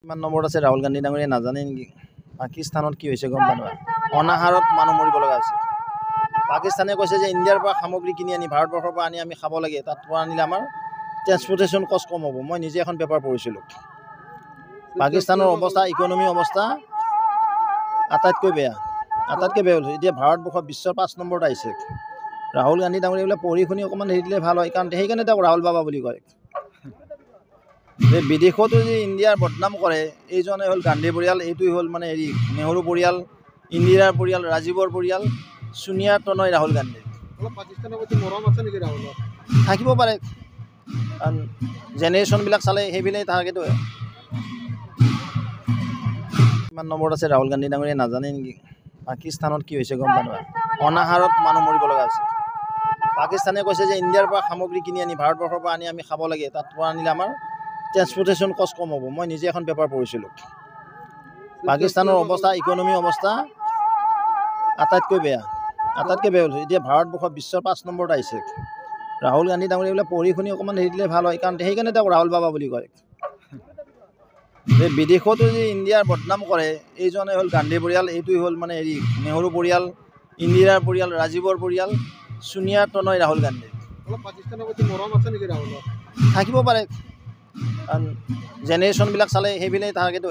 কিমান নম্বৰত আছে ৰাহুল গান্ধী ডাঙৰীয়া নাজানে নেকি? পাকিস্তানত কি হৈছে গম পানো? অনাহাৰত মানুহ মৰিব লগা হৈছে। পাকিস্তানে কৈছে যে ইণ্ডিয়াৰ পৰা সামগ্ৰী কিনি আনি ভাৰতবৰ্ষৰ পৰা আনি আমি খাব লাগে, তাত পৰা আনিলে আমাৰ ট্ৰেন্সপৰ্টেশ্যন কষ্ট কম হ'ব। মই নিজে এখন পেপাৰ পঢ়িছিলোঁ। পাকিস্তানৰ অৱস্থা, ইকনমি অৱস্থা আটাইতকৈ বেয়া হৈছে। এতিয়া ভাৰতবৰ্ষ বিশ্বৰ 5 নম্বৰত আহিছে। ৰাহুল গান্ধী ডাঙৰীয়া বোলে পঢ়ি শুনি অকণমান হেৰি দিলে ভাল হয়, কাৰণ সেইকাৰণে তেওঁক ৰাহুল বাবা বুলি কয়। যে বিদেশতো যে ইণ্ডিয়াৰ বদনাম কৰে, এইজনে হ'ল গান্ধী পৰিয়াল, এইটোৱে হ'ল মানে হেৰি নেহৰু পৰিয়াল, ইন্দিৰাৰ পৰিয়াল, ৰাজীৱৰ পৰিয়াল, ছোনিয়াৰ তনয় ৰাহুল গান্ধী। থাকিব পাৰে, কাৰণ জেনেৰেশ্যনবিলাক চালে সেইবিলাক থাকেতো। কিমান নম্বৰত আছে ৰাহুল গান্ধী ডাঙৰীয়া নাজানে নেকি? পাকিস্তানত কি হৈছে গম পানো? অনাহাৰত মানুহ মৰিব লগা হৈছে। পাকিস্তানে কৈছে যে ইণ্ডিয়াৰ পৰা সামগ্ৰী কিনি আনি ভাৰতবৰ্ষৰ পৰা আনি আমি খাব লাগে, তাত পৰা আনিলে আমাৰ ট্ৰেন্সপৰ্টেশ্যন কষ্ট কম হ'ব। মই নিজে এখন পেপাৰ পঢ়িছিলোঁ। পাকিস্তানৰ অৱস্থা, ইকনমি অৱস্থা আটাইতকৈ বেয়া হৈছে। এতিয়া ভাৰতবৰ্ষ বিশ্বৰ 5 নম্বৰত আহিছে। ৰাহুল গান্ধী ডাঙৰীয়া বোলে পঢ়ি শুনি অকণমান হেৰি দিলে ভাল হয়, কাৰণ সেইকাৰণে তেওঁক ৰাহুল বাবা বুলি কয়। যে বিদেশতো যে ইণ্ডিয়াৰ বদনাম কৰে, এইজনে হ'ল গান্ধী পৰিয়াল, এইটোৱে হ'ল মানে হেৰি নেহৰু পৰিয়াল, ইন্দিৰাৰ পৰিয়াল, ৰাজীৱৰ পৰিয়াল, ছোনিয়াৰ তনয় ৰাহুল গান্ধী। থাকিব পাৰে, কাৰণ জেনেৰেশ্যনবিলাক চালে সেইবিলাক থাকেতো।